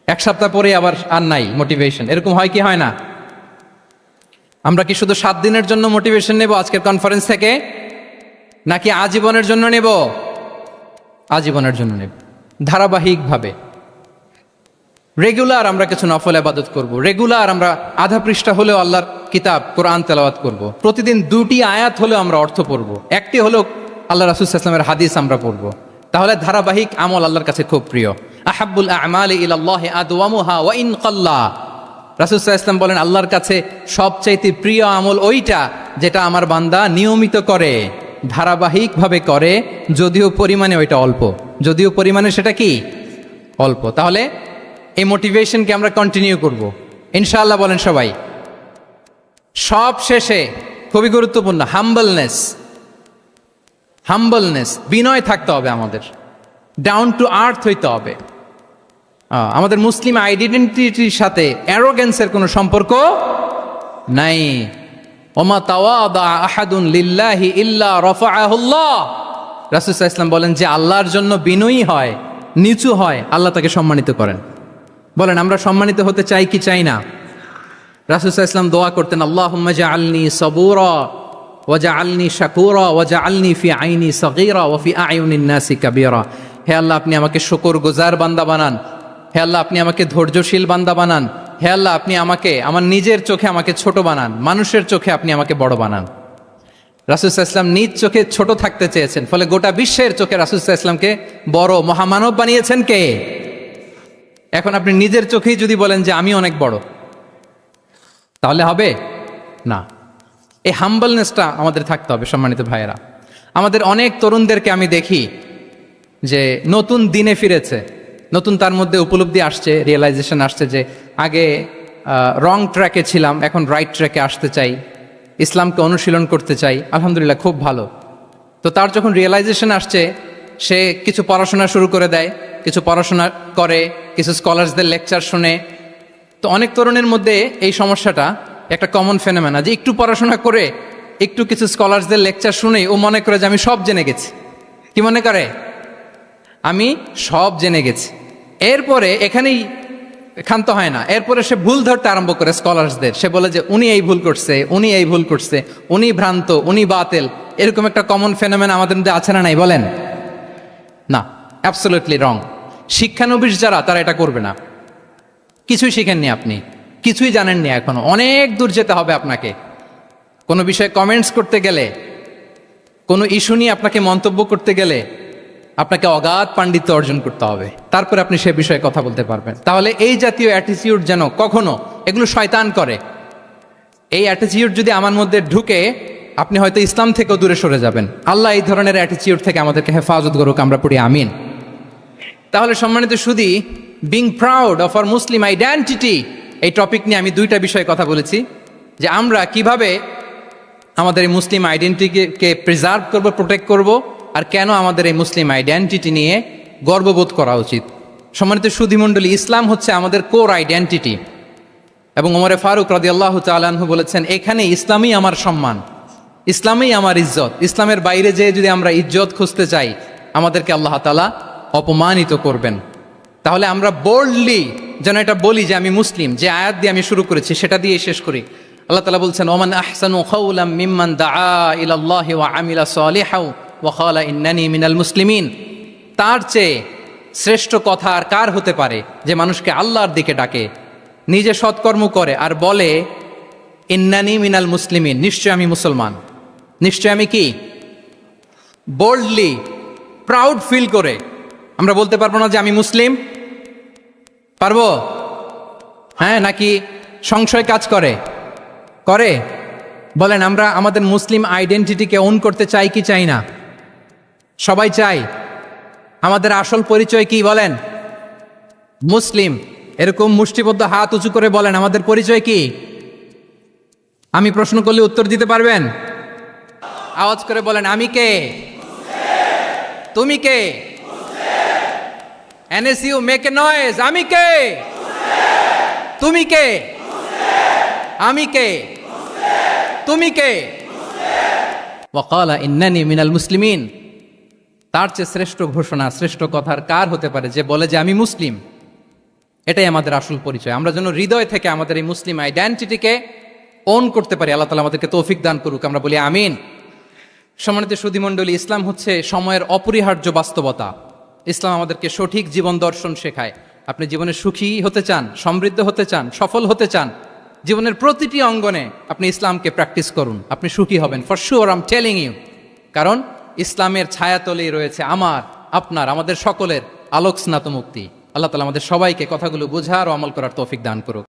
Speaker 1: 1 সপ্তাহ পরে আবার আর নাই মোটিভেশন। এরকম হয় কি হয় না? আমরা কি শুধু 7 দিনের জন্য মোটিভেশন নেব আজকের কনফারেন্স থেকে, নাকি আজীবনের জন্য নেব? আজীবনের জন্য নেব। ধারাবাহিকভাবে রেগুলার আমরা কিছু নফল ইবাদত করব, রেগুলার আমরা আধা পৃষ্ঠা হলেও আল্লাহর কিতাব কোরআন তেলাওয়াত করব, প্রতিদিন 2টি আয়াত হলেও আমরা অর্থ পড়ব, 1টি হলেও আল্লাহ রাসূল সাল্লাল্লাহু আলাইহি ওয়াসাল্লামের হাদিস আমরা পড়ব। তাহলে ধারাবাহিক আমল আল্লাহর কাছে খুব প্রিয়। আহাব্বুল আ'মালি ইলাল্লাহি আদওয়ামুহা ওয়া ইন কাল্লা, রাসূল সাল্লাল্লাহু আলাইহি ওয়াসাল্লাম বলেন আল্লাহর কাছে সবচাইতে প্রিয় আমল ওইটা যেটা আমার বান্দা নিয়মিত করে, ধারাবাহিকভাবে করে, যদিও পরিমাণে ওইটা অল্প, যদিও পরিমাণে সেটা কি অল্প। তাহলে এই মোটিভেশনকে আমরা কন্টিনিউ করব ইনশাআল্লাহ। বলেন সবাই। সব শেষে খুবই গুরুত্বপূর্ণ হাম্বলনেস, বিনয় থাকতে হবে আমাদের, ডাউন টু আর্থ হইতে হবে। আমাদের মুসলিম আইডেন্টিটির সাথে অ্যারোগেন্সের কোনো সম্পর্ক নাই। ওমা তাওয়াদা আহাদুন লিল্লাহি ইল্লা রাফাআহুল্লাহ, রাসূল সাল্লাল্লাহু আলাইহি ওয়াসাল্লাম বলেন যে আল্লাহর জন্য বিনয়ী হয়, নিচু হয়, আল্লাহ তাকে সম্মানিত করেন। বলেন আমরা সম্মানিত হতে চাই কি চাই না? রাসূল সাল্লাল্লাহু আলাইহি ওয়াসাল্লাম দোয়া করতেন, আল্লাহুম্মা জাআলনি সাবুরা ওয়া জাআলনি শাকুরা ওয়া জাআলনি ফি আইনি সাগীরা ওয়া ফি আয়ুনিন নাসি কাবীরা। হে আল্লাহ আপনি আমাকে শুকরগুজার বান্দা বানান, হে আল্লাহ আপনি আমাকে ধৈর্যশীল বান্দা বানান, হে আল্লাহ আপনি আমাকে আমার নিজের চোখে আমাকে ছোট বানান, মানুষের চোখে আপনি আমাকে বড় বানান। রাসূল সাল্লাল্লাহু আলাইহি ওয়াসাল্লাম নিজ চোখে ছোট থাকতে চেয়েছেন, ফলে গোটা বিশ্বের চোখে রাসূল সাল্লাল্লাহু আলাইহি ওয়াসাল্লামকে বড় মহামানব বানিয়েছেন কে? এখন আপনি নিজের চোখেই যদি বলেন যে আমি অনেক বড়, তাহলে হবে না। এই হাম্বলনেসটা আমাদের থাকতে হবে। সম্মানিত ভাইয়েরা, আমাদের অনেক তরুণদেরকে আমি দেখি যে নতুন দিনে ফিরেছে, নতুন তার মধ্যে উপলব্ধি আসছে, রিয়েলাইজেশন আসছে যে আগে রং ট্র্যাকে ছিলাম, এখন রাইট ট্র্যাকে আসতে চাই, ইসলামকে অনুশীলন করতে চাই। আলহামদুলিল্লাহ, খুব ভালো। তো তার যখন রিয়েলাইজেশন আসছে, সে কিছু পড়াশোনা শুরু করে দেয়, কিছু পড়াশোনা করে, কিছু স্কলার্সদের লেকচার শুনে। তো অনেক তরুণের মধ্যে এই সমস্যাটা একটা কমন ফেনোমেনা, যে একটু পড়াশোনা করে, একটু কিছু স্কলার্সদের লেকচার শুনেই ও মনে করে যে আমি সব জেনে গেছি। কি মনে করে? আমি সব জেনে গেছি। এরপরে এখানেই ক্ষান্ত হয় না, এরপরে সে ভুল ধরতে আরম্ভ করে স্কলার্সদের। সে বলে যে উনি এই ভুল করছে, উনি এই ভুল করছে, উনি ভ্রান্ত, উনি বাতেল। এরকম একটা কমন ফেনোমেনা আমাদের মধ্যে আছে না নাই? বলেন না, অ্যাবসলিউটলি রং। শিক্ষানবিশ যারা, তারা এটা করবে না। কিছুই শিখেননি আপনি, কিছুই জানেননি এখনো, অনেক দূর যেতে হবে আপনাকে। কোনো বিষয়ে কমেন্টস করতে গেলে, কোনো ইস্যু নিয়ে আপনাকে মন্তব্য করতে গেলে আপনাকে অগাধ পাণ্ডিত্য অর্জন করতে হবে, তারপরে আপনি সে বিষয়ে কথা বলতে পারবেন। তাহলে এই জাতীয় অ্যাটিটিউড যেন কখনো, এগুলো শয়তান করে, এই অ্যাটিটিউড যদি আমার মধ্যে ঢুকে, আপনি হয়তো ইসলাম থেকেও দূরে সরে যাবেন। আল্লাহ এই ধরনের অ্যাটিটিউড থেকে আমাদেরকে হেফাজত করুক, আমরা পড়ি আমিন। তাহলে সম্মানিত সুধী, being proud of our Muslim identity, এই টপিক নিয়ে আমি দুইটা বিষয়ে কথা বলেছি, যে আমরা কিভাবে আমাদের এই মুসলিম আইডেন্টিটিকে প্রিজার্ভ করব, প্রোটেক্ট করব, আর কেন আমাদের এই মুসলিম আইডেন্টিটি নিয়ে গর্ববোধ করা উচিত। সম্মানিত সুধী মণ্ডলী, ইসলাম হচ্ছে আমাদের কোর আইডেন্টিটি, এবং ওমরে ফারুক রাদিয়াল্লাহু তাআলা আনহু বলেছেন, এখানে ইসলামই আমার সম্মান, ইসলামই আমার ইজ্জত। ইসলামের বাইরে যেয়ে যদি আমরা ইজ্জত খুঁজতে চাই, আমাদেরকে আল্লাহ তাআলা অপমানিত করবেন। তাহলে আমরা বোল্ডলি যেন এটা বলি যে আমি মুসলিম। যে আয়াত দিয়ে আমি শুরু করেছি সেটা দিয়ে শেষ করি। আল্লাহ তাআলা বলছেন, ওমান আহসানু কাওলাম মিম্মান দাআ ইলাল্লাহি ওয়া আমিলা সালিহাও ওয়া ক্বালা ইন্নানি মিনাল মুসলিমিন। তার চেয়ে শ্রেষ্ঠ কথা আর কার হতে পারে যে মানুষকে আল্লাহর দিকে ডাকে, নিজে সৎকর্ম করে আর বলে ইন্নানি মিনাল মুসলিমিন, নিশ্চয় আমি মুসলমান। নিশ্চয় আমি কি? বোল্ডলি, প্রাউড ফিল করে আমরা বলতে পারবো না যে আমি মুসলিম? পারবো? হ্যাঁ, নাকি সংশয় কাজ করে? করে? বলেন, আমরা আমাদের মুসলিম আইডেন্টিটিকে ওন করতে চাই কি চাই না? সবাই চাই। আমাদের আসল পরিচয় কি বলেন? মুসলিম। এরকম মুষ্টিবদ্ধ হাত উঁচু করে বলেন, আমাদের পরিচয় কি? আমি প্রশ্ন করলে উত্তর দিতে পারবেন? আওয়াজ করে বলেন, আমি কে? তুমি কে? এনএসইউ মেক এ নয়েজ, আমি কে? তুমি কে? আমি কে? তুমি কে? ওয়াকালা ইন্নানি মিনাল মুসলিমিন। তার চেয়ে শ্রেষ্ঠ ঘোষণা, শ্রেষ্ঠ কথার কার হতে পারে যে বলে যে আমি মুসলিম? এটাই আমাদের আসল পরিচয়। আমরা যেন হৃদয় থেকে আমাদের এই মুসলিম আইডেন্টিটিকে ওন করতে পারি। আল্লাহ তাআলা আমাদেরকে তৌফিক দান করুক, আমরা বলি আমিন। সম্মানিত সুধী মণ্ডলী, ইসলাম হচ্ছে সময়ের অপরিহার্য বাস্তবতা। ইসলাম আমাদেরকে সঠিক জীবন দর্শন শেখায়। আপনি জীবনে সুখী হতে চান, সমৃদ্ধ হতে চান, সফল হতে চান, জীবনের প্রতিটি অঙ্গনে আপনি ইসলামকে প্র্যাকটিস করুন, আপনি সুখী হবেন for sure, I am telling you. কারণ ইসলামের ছায়াতলেই রয়েছে আমার, আপনার, আমাদের সকলের আলোক স্নাত মুক্তি। আল্লাহ তাআলা আমাদের সবাইকে কথাগুলো বোঝার ও আমল করার তৌফিক দান করুক।